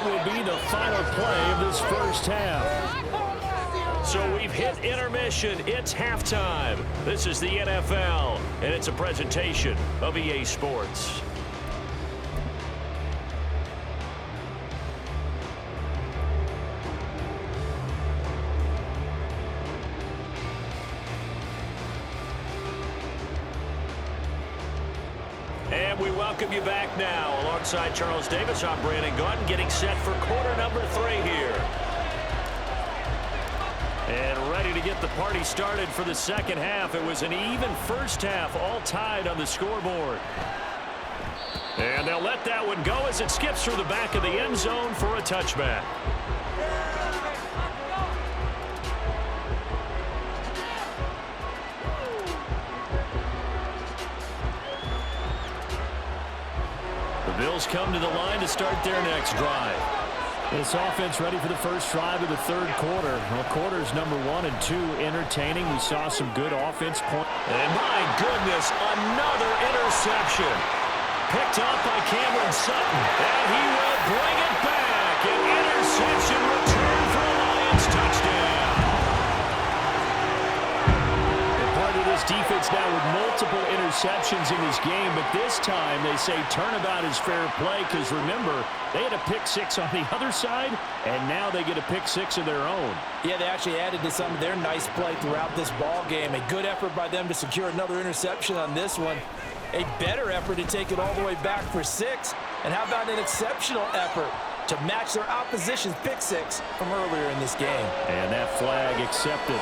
what will be the final play of this first half. So we've hit intermission. It's halftime. This is the NFL, and it's a presentation of EA Sports. And we welcome you back now. Alongside Charles Davis, I'm Brandon Gaudin, getting set for quarter number 3 here. And ready to get the party started for the second half. It was an even first half, all tied on the scoreboard. And they'll let that one go as it skips through the back of the end zone for a touchback. The Bills come to the line to start their next drive. This offense ready for the first drive of the third quarter. Well, quarters number 1 and 2 entertaining. We saw some good offense point. And my goodness, another interception. Picked up by Cameron Sutton. And he will bring it back. An interception return for a Lions touchdown. And part of this defense now with multiple interceptions in this game, but this time they say turnabout is fair play because remember, they had a pick 6 on the other side, and now they get a pick 6 of their own. Yeah, they actually added to some of their nice play throughout this ball game. A good effort by them to secure another interception on this one. A better effort to take it all the way back for 6. And how about an exceptional effort to match their opposition's pick 6 from earlier in this game. And that flag accepted.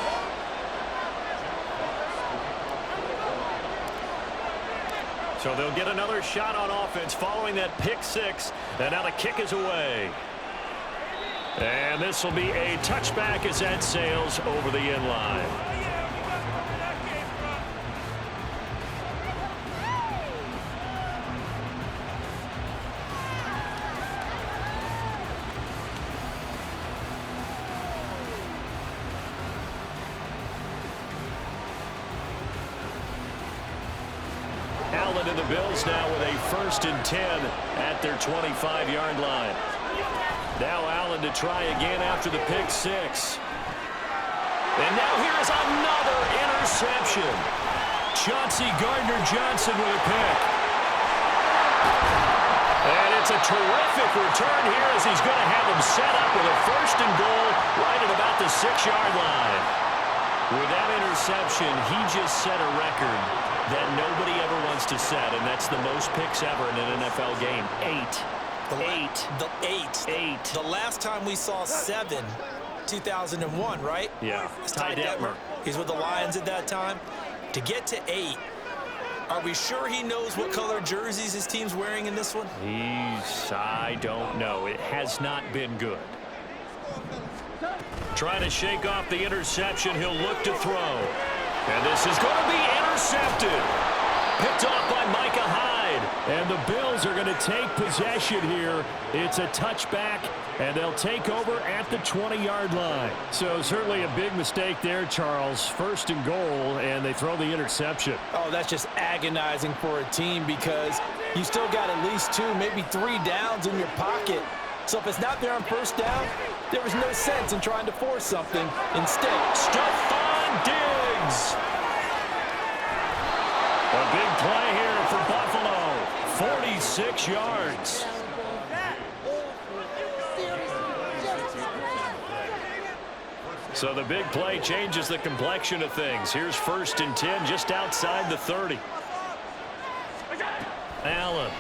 So they'll get another shot on offense following that pick 6. And now the kick is away. And this will be a touchback as that sails over the end line. Allen and the Bills now with a 1st and 10 at their 25-yard line. Now Allen to try again after the pick 6. And now here is another interception. Chauncey Gardner-Johnson with a pick. And it's a terrific return here as he's going to have him set up with a 1st and goal right at about the 6-yard line. With that interception, he just set a record that nobody ever wants to set, and that's the most picks ever in an NFL game. 8. The last time we saw 7, 2001, right? Yeah. It's Ty Detmer. He's with the Lions at that time. To get to 8, are we sure he knows what color jerseys his team's wearing in this one? I don't know. It has not been good. Trying to shake off the interception. He'll look to throw. And this is going to be intercepted. Picked off by Micah Hyde. And the Bills are going to take possession here. It's a touchback, and they'll take over at the 20-yard line. So certainly a big mistake there, Charles. 1st and goal, and they throw the interception. Oh, that's just agonizing for a team because you still got at least 2, maybe 3 downs in your pocket. So if it's not there on 1st down, there was no sense in trying to force something. Instead, Stephon Diggs. A big play here for Buffalo. 46 yards. So the big play changes the complexion of things. Here's 1st and 10 just outside the 30. Allen.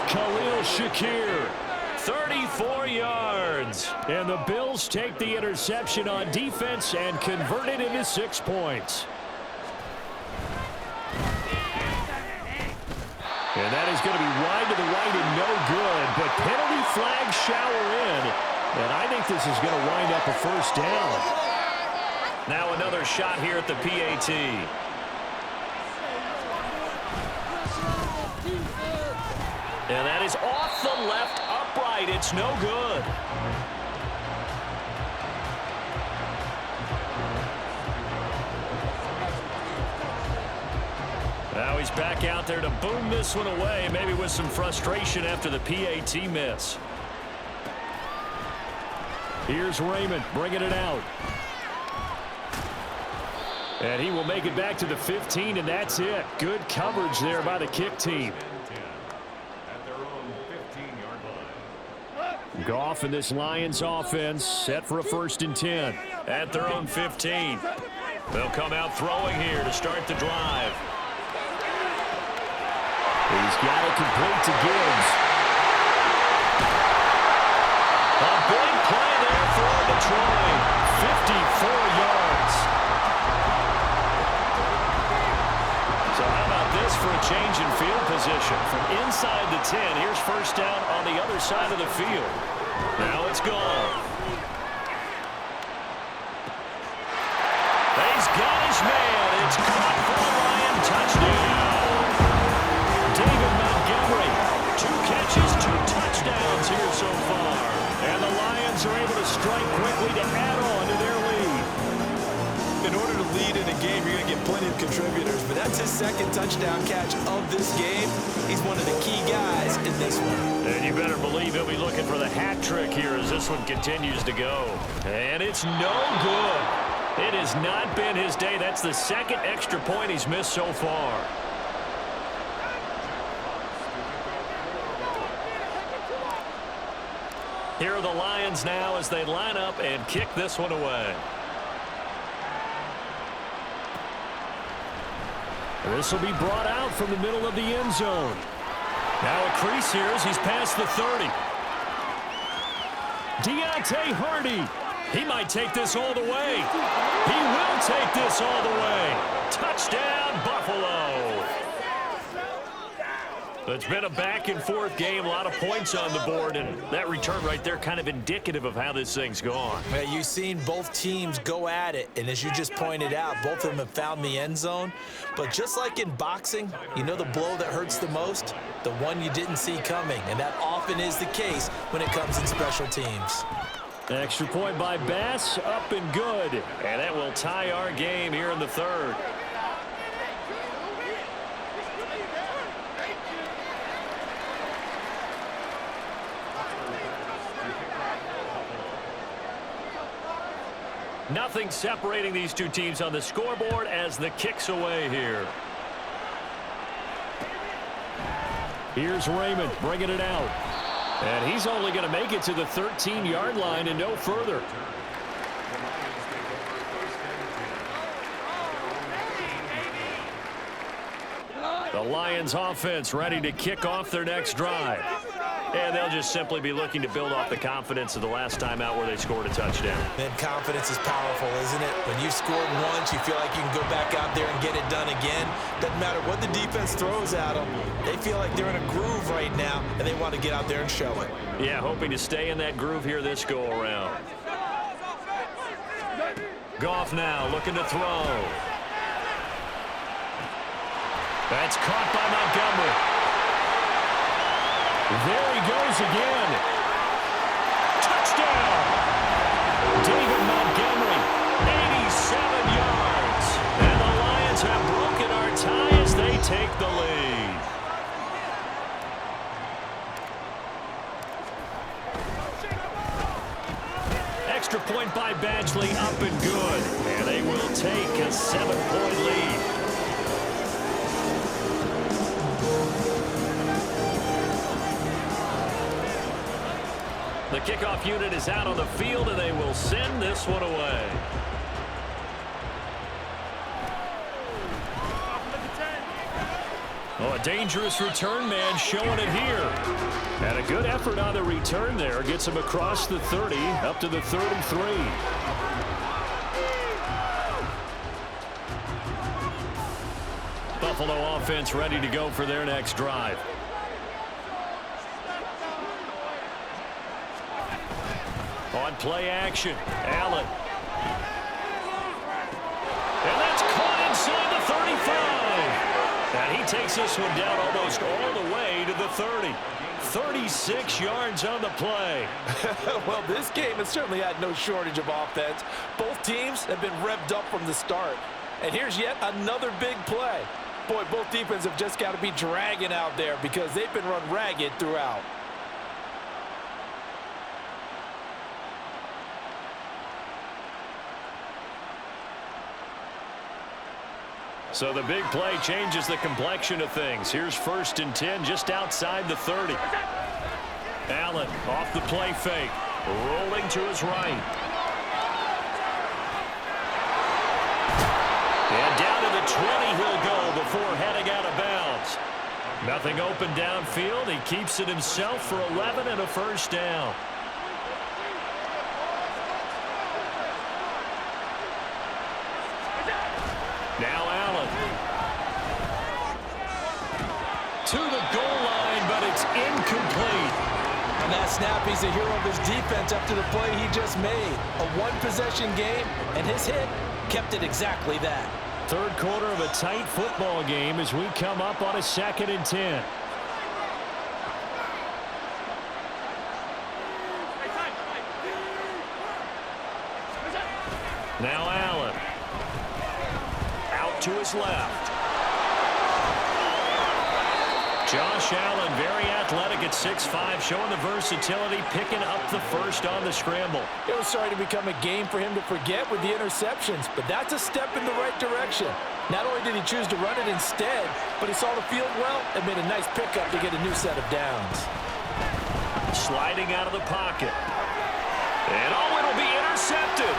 Khalil Shakir, 34 yards. And the Bills take the interception on defense and convert it into 6 points. And that is going to be wide to the right and no good, but penalty flag shower in. And I think this is going to wind up a 1st down. Now another shot here at the PAT. And that is off the left upright. It's no good. Now he's back out there to boom this one away, maybe with some frustration after the PAT miss. Here's Raymond bringing it out. And he will make it back to the 15, and that's it. Good coverage there by the kick team. Goff and this Lions offense set for a 1st and 10. At their own 15. They'll come out throwing here to start the drive. He's got it complete to Gibbs. A big play there for Detroit. 54 yards. So how about this for a change in field position? From inside the 10, here's 1st down on the other side of the field. Now it's gone. He's got his man. It's caught for a Lion touchdown. David Montgomery, 2 catches, 2 touchdowns here so far. And the Lions are able to strike quickly to add on to their lead. In order to lead in a game, you're going to get plenty of contributors, but that's his 2nd touchdown catch of this game. He's one of the key guys in this one. And you better believe he'll be looking for the hat trick here as this one continues to go. And it's no good. It has not been his day. That's the 2nd extra point he's missed so far. Here are the Lions now as they line up and kick this one away. This will be brought out from the middle of the end zone. Now a crease here as he's past the 30. Deontay Hardy. He might take this all the way. He will take this all the way. Touchdown, Buffalo. It's been a back-and-forth game, a lot of points on the board, and that return right there kind of indicative of how this thing's gone. Well, you've seen both teams go at it, and as you just pointed out, both of them have found the end zone. But just like in boxing, you know the blow that hurts the most? The one you didn't see coming, and that often is the case when it comes in special teams. Extra point by Bass, up and good. And that will tie our game here in the 3rd. Nothing separating these two teams on the scoreboard as the kick's away here. Here's Raymond bringing it out. And he's only going to make it to the 13-yard line and no further. The Lions offense ready to kick off their next drive. And they'll just simply be looking to build off the confidence of the last time out where they scored a touchdown. And confidence is powerful, isn't it? When you've scored once, you feel like you can go back out there and get it done again. Doesn't matter what the defense throws at them. They feel like they're in a groove right now, and they want to get out there and show it. Yeah, hoping to stay in that groove here this go-around. Goff now looking to throw. That's caught by Montgomery. There he goes again. Touchdown! David Montgomery, 87 yards. And the Lions have broken our tie as they take the lead. Extra point by Badgley, up and good. And they will take a 7-point lead. The kickoff unit is out on the field, and they will send this one away. Oh, a dangerous return man showing it here. And a good effort on the return there. Gets him across the 30, up to the 33. Buffalo offense ready to go for their next drive. On play action, Allen. And that's caught inside the 35. And he takes this one down almost all the way to the 30. 36 yards on the play. Well, this game has certainly had no shortage of offense. Both teams have been revved up from the start. And here's yet another big play. Boy, both defenses have just got to be dragging out there because they've been run ragged throughout. So the big play changes the complexion of things. Here's 1st and 10 just outside the 30. Allen off the play fake. Rolling to his right. And down to the 20 he'll go before heading out of bounds. Nothing open downfield. He keeps it himself for 11 and a first down. Now Allen. To the goal line, but it's incomplete. On that snap, he's a hero of his defense after the play he just made. A one-possession game, and his hit kept it exactly that. Third quarter of a tight football game as we come up on a 2nd and 10. Now Allen. Out to his left. Josh Allen, very athletic at 6'5", showing the versatility, picking up the first on the scramble. It was starting to become a game for him to forget with the interceptions, but that's a step in the right direction. Not only did he choose to run it instead, but he saw the field well and made a nice pickup to get a new set of downs. Sliding out of the pocket. And it'll be intercepted.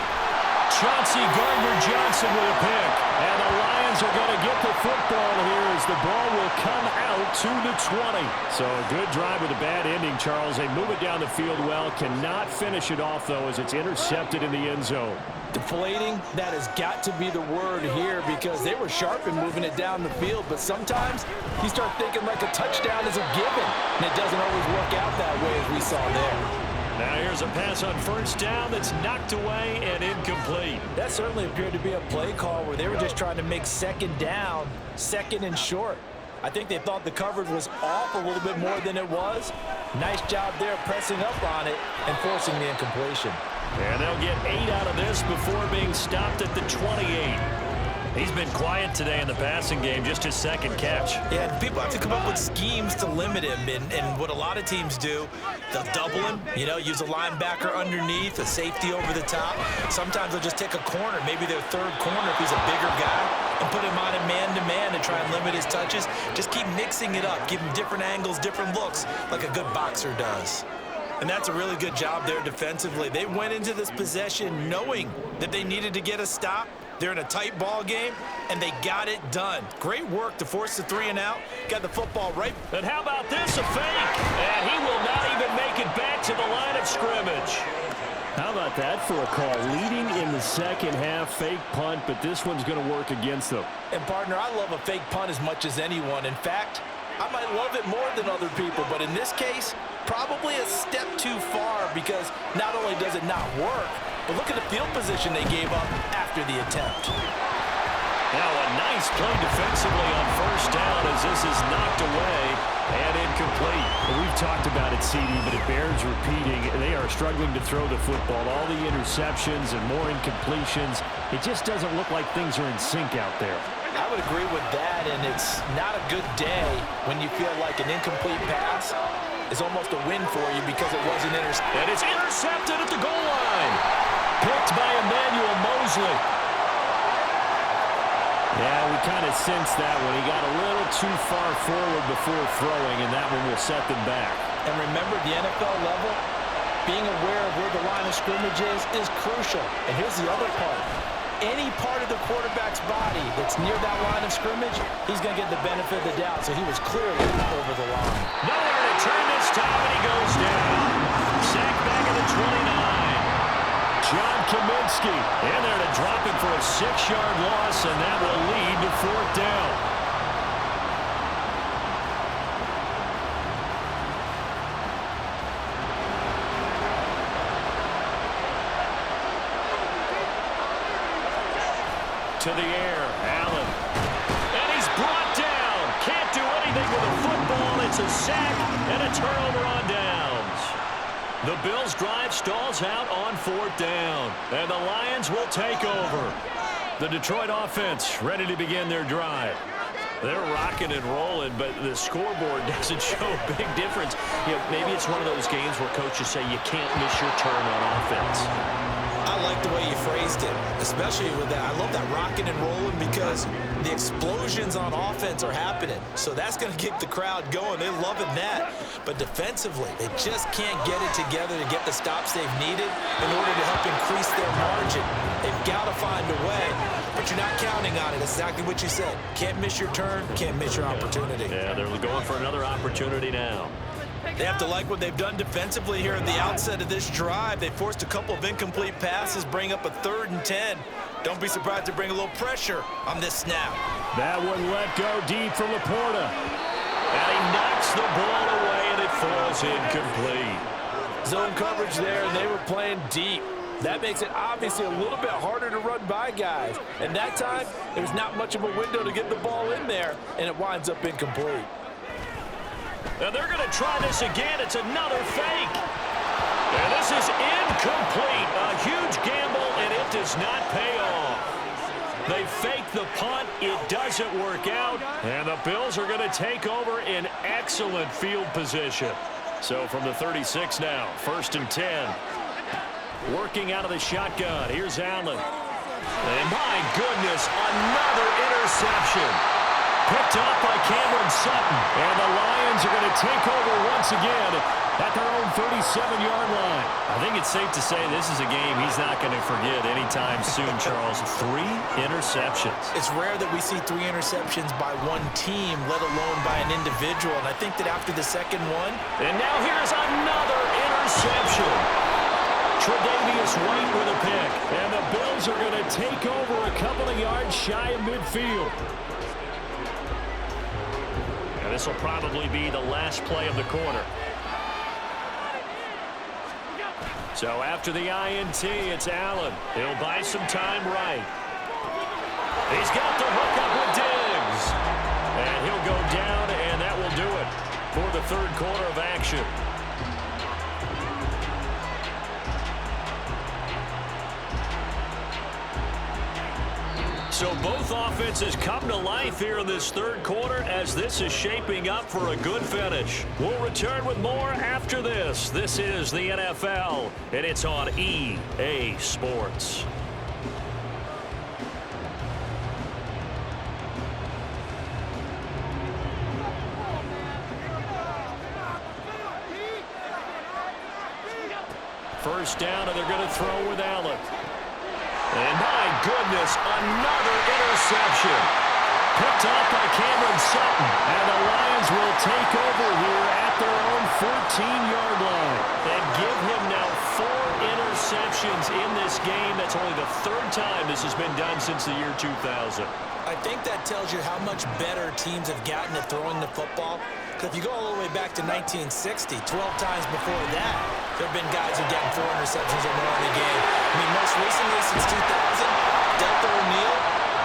Chauncey Gardner-Johnson with a pick. And the Lions are going to get the football here as the ball will come out to the 20. So a good drive with a bad ending, Charles. They move it down the field well. Cannot finish it off, though, as it's intercepted in the end zone. Deflating, that has got to be the word here because they were sharp in moving it down the field. But sometimes you start thinking like a touchdown is a given. And it doesn't always work out that way as we saw there. Now here's a pass on first down that's knocked away and incomplete. That certainly appeared to be a play call where they were just trying to make second down, second and short. I think they thought the coverage was off a little bit more than it was. Nice job there pressing up on it and forcing the incompletion. And they'll get 8 out of this before being stopped at the 28. He's been quiet today in the passing game, just his second catch. Yeah, and people have to come up with schemes to limit him, and what a lot of teams do, they'll double him, use a linebacker underneath, a safety over the top. Sometimes they'll just take a corner, maybe their third corner if he's a bigger guy, and put him on a man-to-man to try and limit his touches. Just keep mixing it up, give him different angles, different looks, like a good boxer does. And that's a really good job there defensively. They went into this possession knowing that they needed to get a stop. They're in a tight ball game, and they got it done. Great work to force the 3 and out. Got the football right. And how about this, a fake? And he will not even make it back to the line of scrimmage. How about that for a call? Leading in the second half, fake punt, but this one's going to work against them. And, partner, I love a fake punt as much as anyone. In fact, I might love it more than other people, but in this case, probably a step too far because not only does it not work, but look at the field position they gave up after the attempt. Now a nice play defensively on first down as this is knocked away and incomplete. We've talked about it, CD, but it bears repeating. They are struggling to throw the football. All the interceptions and more incompletions. It just doesn't look like things are in sync out there. I would agree with that, and it's not a good day when you feel like an incomplete pass is almost a win for you because it wasn't intercepted. And it's intercepted at the goal line. Picked by Emmanuel Mosley. Yeah, we kind of sensed that one. He got a little too far forward before throwing, and that one will set them back. And remember, the NFL level, being aware of where the line of scrimmage is crucial. And here's the other part. Any part of the quarterback's body that's near that line of scrimmage, he's going to get the benefit of the doubt. So he was clearly over the line. Nowhere to turn this time, and he goes down. Sacked back at the 29. John Kaminsky in there to drop it for a 6-yard loss, and that will lead to 4th down. To the air, Allen. And he's brought down. Can't do anything with a football. It's a sack and a turnover on downs. The Bills' drive stalls out on 4th down. And the Lions will take over. The Detroit offense ready to begin their drive. They're rocking and rolling, but the scoreboard doesn't show a big difference. You know, maybe it's one of those games where coaches say you can't miss your turn on offense. I like the way you phrased it, especially with that. I love that rocking and rolling because the explosions on offense are happening. So that's going to get the crowd going. They're loving that. But defensively, they just can't get it together to get the stops they've needed in order to help increase their margin. They've got to find a way, but you're not counting on it. That's exactly what you said. Can't miss your turn, can't miss your opportunity. Yeah, they're going for another opportunity now. They have to like what they've done defensively here at the outset of this drive. They forced a couple of incomplete passes, bring up a 3rd and 10. Don't be surprised to bring a little pressure on this snap. That one let go deep for Laporta. And he knocks the ball away, and it falls incomplete. Zone coverage there, and they were playing deep. That makes it obviously a little bit harder to run by guys. And that time, there's not much of a window to get the ball in there, and it winds up incomplete. And they're going to try this again. It's another fake. And this is incomplete. A huge gamble, and it does not pay off. They fake the punt. It doesn't work out. And the Bills are going to take over in excellent field position. So from the 36 now, 1st and 10. Working out of the shotgun. Here's Allen. And my goodness, another interception. Picked up by Cameron Sutton. And the Lions are going to take over once again at their own 37-yard line. I think it's safe to say this is a game he's not going to forget anytime soon, Charles. 3 interceptions. It's rare that we see 3 interceptions by one team, let alone by an individual. And I think that after the second one. And now here's another interception. Tre'Davious White with a pick. And the Bills are going to take over a couple of yards shy of midfield. And this will probably be the last play of the quarter. So after the INT, it's Allen. He'll buy some time right. He's got the hook up with Diggs. And he'll go down, and that will do it for the 3rd quarter of action. So both offenses come to life here in this 3rd quarter as this is shaping up for a good finish. We'll return with more after this. This is the NFL, and it's on EA Sports. First down, and they're going to throw with Allen. And my goodness, another interception. Picked off by Cameron Sutton. And the Lions will take over here at their own 14-yard line. And give him now 4 interceptions in this game. That's only the 3rd time this has been done since the year 2000. I think that tells you how much better teams have gotten at throwing the football. Because if you go all the way back to 1960, 12 times before that, there have been guys who get 4 interceptions or more in a game. I mean, most recently since 2000, Delta O'Neal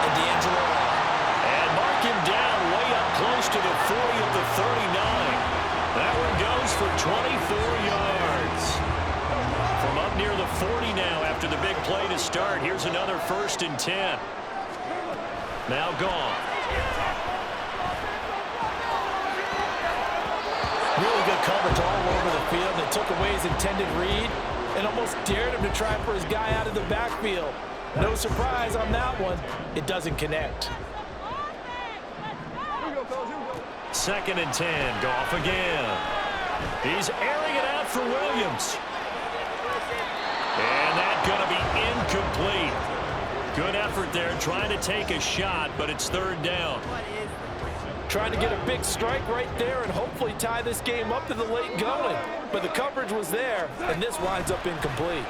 and D'Angelo Hall. And mark him down way up close to the 40 at the 39. That one goes for 24 yards. From up near the 40 now after the big play to start. Here's another 1st and 10. Now gone. Really good coverage all over the field. They took away his intended read and almost dared him to try for his guy out of the backfield. No surprise on that one. It doesn't connect. 2nd and 10. Goff again. He's airing it out for Williams. And that's going to be incomplete. Good effort there trying to take a shot, but it's 3rd down. Trying to get a big strike right there and hopefully tie this game up in the late going. But the coverage was there, and this winds up incomplete.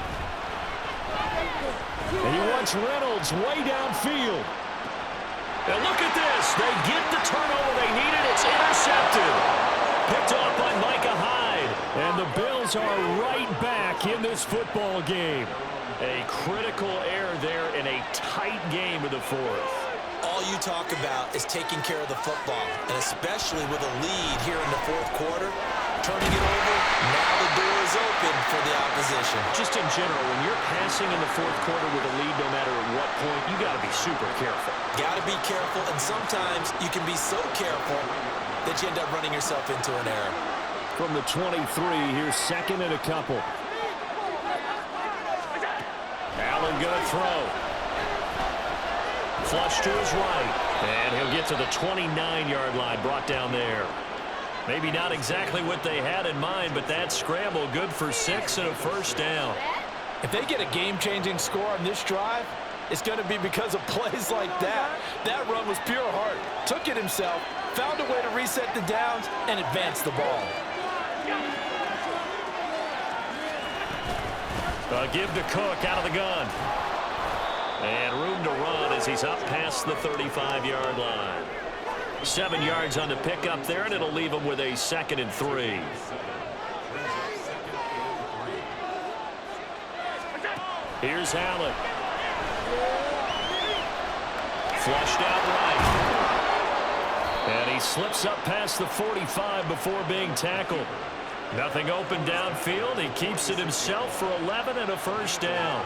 And he wants Reynolds way downfield. And look at this. They get the turnover they needed. It's intercepted. Picked off by Micah Hyde. And the Bills are right back in this football game. A critical error there in a tight game of the 4th. All you talk about is taking care of the football, and especially with a lead here in the 4th quarter, Turning it over, now the door is open for the opposition. Just in general, when you're passing in the fourth quarter with a lead, no matter at what point, you got to be super careful. Got to be careful, and sometimes you can be so careful that you end up running yourself into an error. From the 23, here's second and a couple. Allen going to throw. Flush to his right. And he'll get to the 29-yard line, brought down there. Maybe not exactly what they had in mind, but that scramble good for 6 and a first down. If they get a game-changing score on this drive, it's going to be because of plays like that. That run was pure heart. Took it himself, found a way to reset the downs, and advance the ball. Give to Cook out of the gun. And room to run as he's up past the 35-yard line. 7 yards on the pickup there, and it'll leave him with a 2nd and 3. Here's Allen. Flushed out right. And he slips up past the 45 before being tackled. Nothing open downfield. He keeps it himself for 11 and a first down.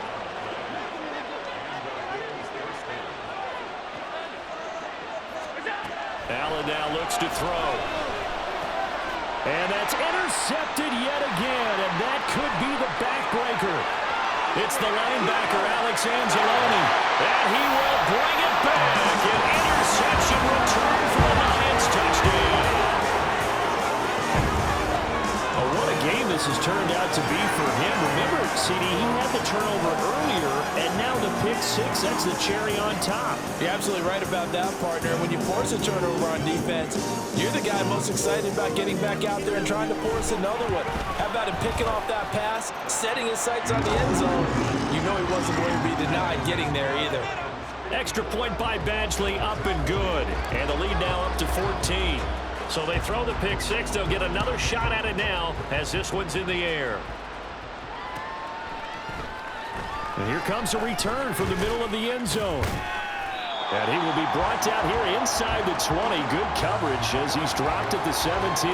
Allen now looks to throw. And that's intercepted yet again, and that could be the backbreaker. It's the linebacker, Alex Anzalone, and he will bring it back. An interception return for the Lions touchdown. Oh, what a game this has turned out to be for him. Remember, CD, he had the turnover earlier, and now the pick six, that's the cherry on top. You're absolutely right about that, partner. When you force a turnover on defense, you're the guy most excited about getting back out there and trying to force another one. How about him picking off that pass, setting his sights on the end zone? You know he wasn't going to be denied getting there either. Extra point by Badgley, up and good. And the lead now up to 14. So they throw the pick six. They'll get another shot at it now as this one's in the air. And here comes a return from the middle of the end zone. And he will be brought down here inside the 20. Good coverage as he's dropped at the 17.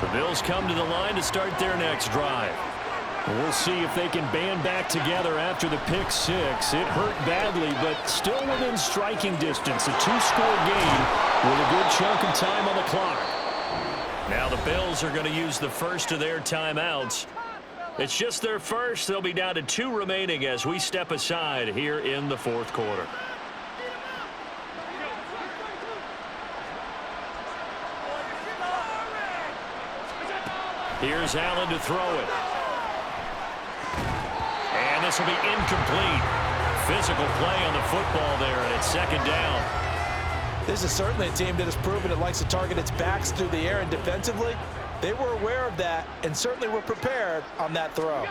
The Bills come to the line to start their next drive. We'll see if they can band back together after the pick six. It hurt badly, but still within striking distance. A two-score game with a good chunk of time on the clock. Now the Bills are going to use the first of their timeouts. It's just their first. They'll be down to 2 remaining as we step aside here in the fourth quarter. Here's Allen to throw it. And this will be incomplete. Physical play on the football there, and it's second down. This is certainly a team that has proven it likes to target its backs through the air, and defensively, they were aware of that and certainly were prepared on that throw.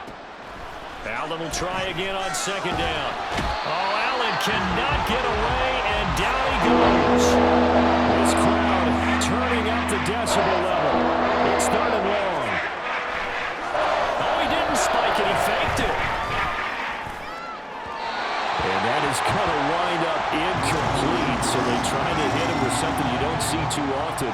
Allen will try again on second down. Oh, Allen cannot get away, and down he goes. This crowd turning up the decibel level. It's third and long. Oh, he didn't spike it. He faked it. And that is going to wind up incomplete. So they try to hit him with something you don't see too often,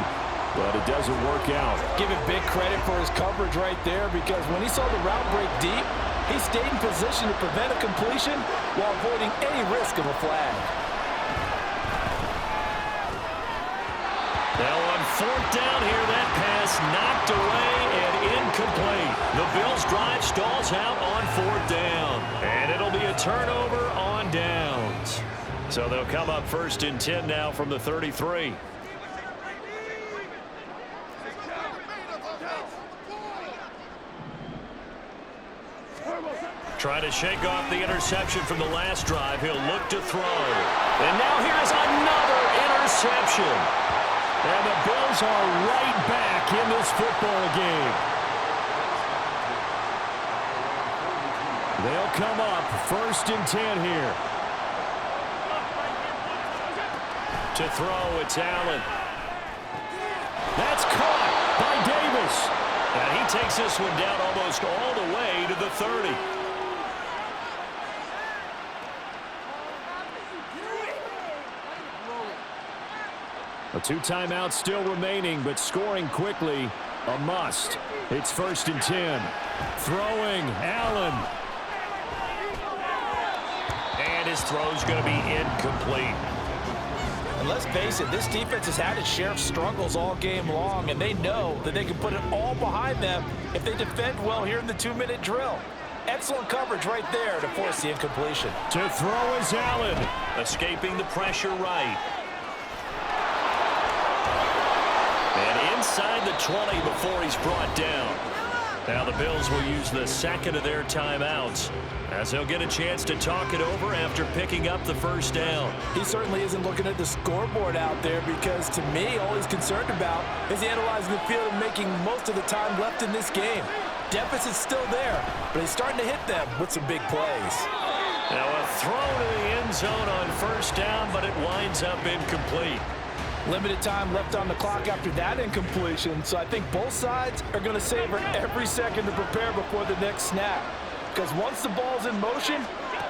but it doesn't work out. Give him big credit for his coverage right there, because when he saw the route break deep, he stayed in position to prevent a completion while avoiding any risk of a flag. Now on fourth down here, that pass knocked away and incomplete. The Bills' drive stalls out on fourth down, and it'll be a turnover on downs. So they'll come up first and 10 now from the 33. Trying to shake off the interception from the last drive. He'll look to throw. And now here's another interception. And the Bills are right back in this football game. They'll come up first and 10 here. To throw, it's Allen. That's caught by Davis. And he takes this one down almost all the way to the 30. 2 timeouts still remaining, but scoring quickly, a must. It's 1st and 10. Throwing, Allen. And his throw's going to be incomplete. And let's face it, this defense has had its share of struggles all game long, and they know that they can put it all behind them if they defend well here in the 2-minute drill. Excellent coverage right there to force the incompletion. To throw is Allen. Escaping the pressure right. And inside the 20 before he's brought down. Now the Bills will use the second of their timeouts as they'll get a chance to talk it over after picking up the first down. He certainly isn't looking at the scoreboard out there because, to me, all he's concerned about is analyzing the field and making most of the time left in this game. Deficit's still there, but he's starting to hit them with some big plays. Now a throw to the end zone on first down, but it winds up incomplete. Limited time left on the clock after that incompletion, so I think both sides are going to savor every second to prepare before the next snap. Because once the ball's in motion,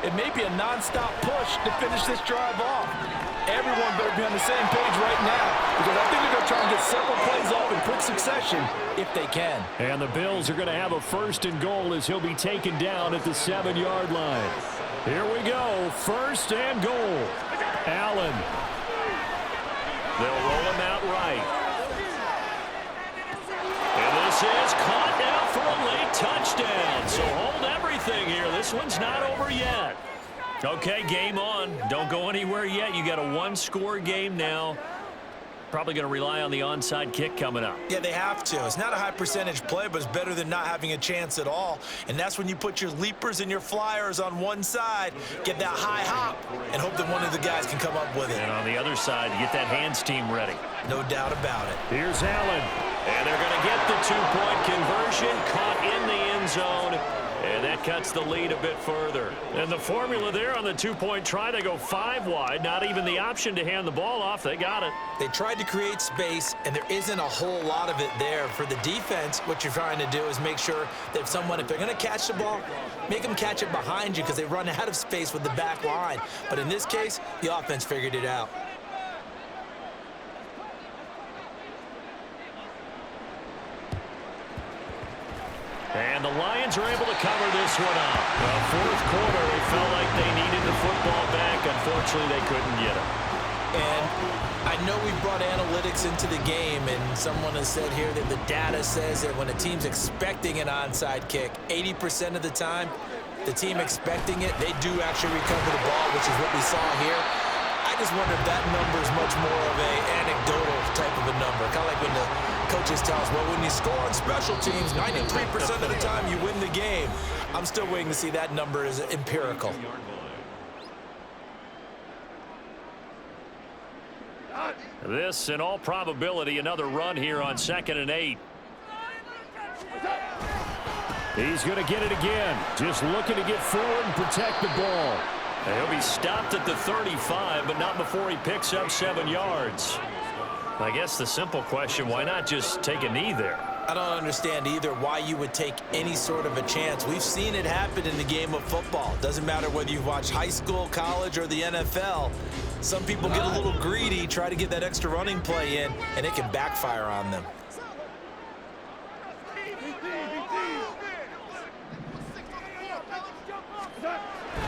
it may be a non-stop push to finish this drive off. Everyone better be on the same page right now, because I think they're going to try and get several plays off in quick succession if they can. And the Bills are going to have a 1st and goal as he'll be taken down at the 7-yard line. Here we go, 1st and goal. Allen. They'll roll him out right. And this is caught now for a late touchdown. So hold everything here. This one's not over yet. Okay, game on. Don't go anywhere yet. You got a 1-score game now. Probably going to rely on the onside kick coming up. Yeah, they have to. It's not a high percentage play, but it's better than not having a chance at all. And that's when you put your leapers and your flyers on one side, get that high hop, and hope that one of the guys can come up with it. And on the other side, you get that hands team ready. No doubt about it. Here's Allen. And they're going to get the 2-point conversion, caught in the end zone. And that cuts the lead a bit further. And the formula there on the 2-point try, they go 5 wide. Not even the option to hand the ball off. They got it. They tried to create space, and there isn't a whole lot of it there. For the defense, what you're trying to do is make sure that if they're going to catch the ball, make them catch it behind you because they run out of space with the back line. But in this case, the offense figured it out. And the Lions are able to cover this one up. Well, 4th quarter, they felt like they needed the football back. Unfortunately, they couldn't get it. And I know we brought analytics into the game, and someone has said here that the data says that when a team's expecting an onside kick, 80% of the time, the team expecting it, they do actually recover the ball, which is what we saw here. I just wonder if that number is much more of an anecdotal type of a number. Kind of like when the coaches tell us, well, when you score on special teams, 93% of the time you win the game. I'm still waiting to see that number is empirical. This, in all probability, another run here on 2nd and 8. He's going to get it again. Just looking to get forward and protect the ball. He'll be stopped at the 35, but not before he picks up 7 yards. I guess the simple question, why not just take a knee there? I don't understand either why you would take any sort of a chance. We've seen it happen in the game of football. Doesn't matter whether you watch high school, college, or the NFL. Some people get a little greedy, try to get that extra running play in, and it can backfire on them.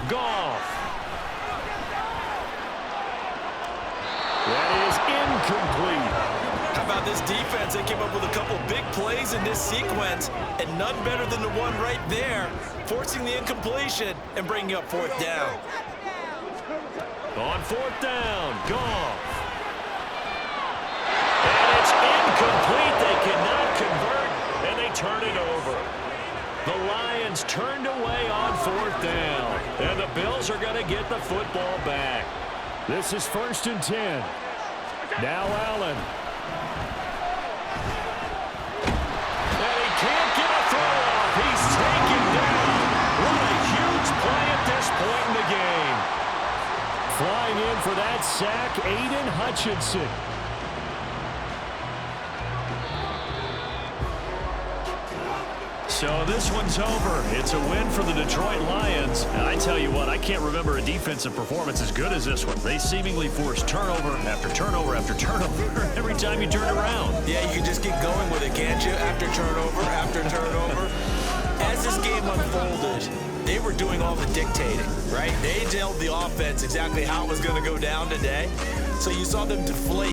Goff. That is incomplete. How about this defense? They came up with a couple big plays in this sequence, and none better than the one right there, forcing the incompletion and bringing up 4th down. On 4th down, Goff. And it's incomplete. They cannot convert, and they turn it over. The Lions turned away on 4th down, and the Bills are going to get the football back. This is 1st and 10. Now Allen. And he can't get a throw off. He's taken down. What a huge play at this point in the game. Flying in for that sack, Aiden Hutchinson. So this one's over. It's a win for the Detroit Lions. And I tell you what, I can't remember a defensive performance as good as this one. They seemingly forced turnover after turnover after turnover every time you turn around. Yeah, you can just keep going with it, can't you? After turnover. As this game unfolded, they were doing all the dictating, right? They told the offense exactly how it was going to go down today. So you saw them deflate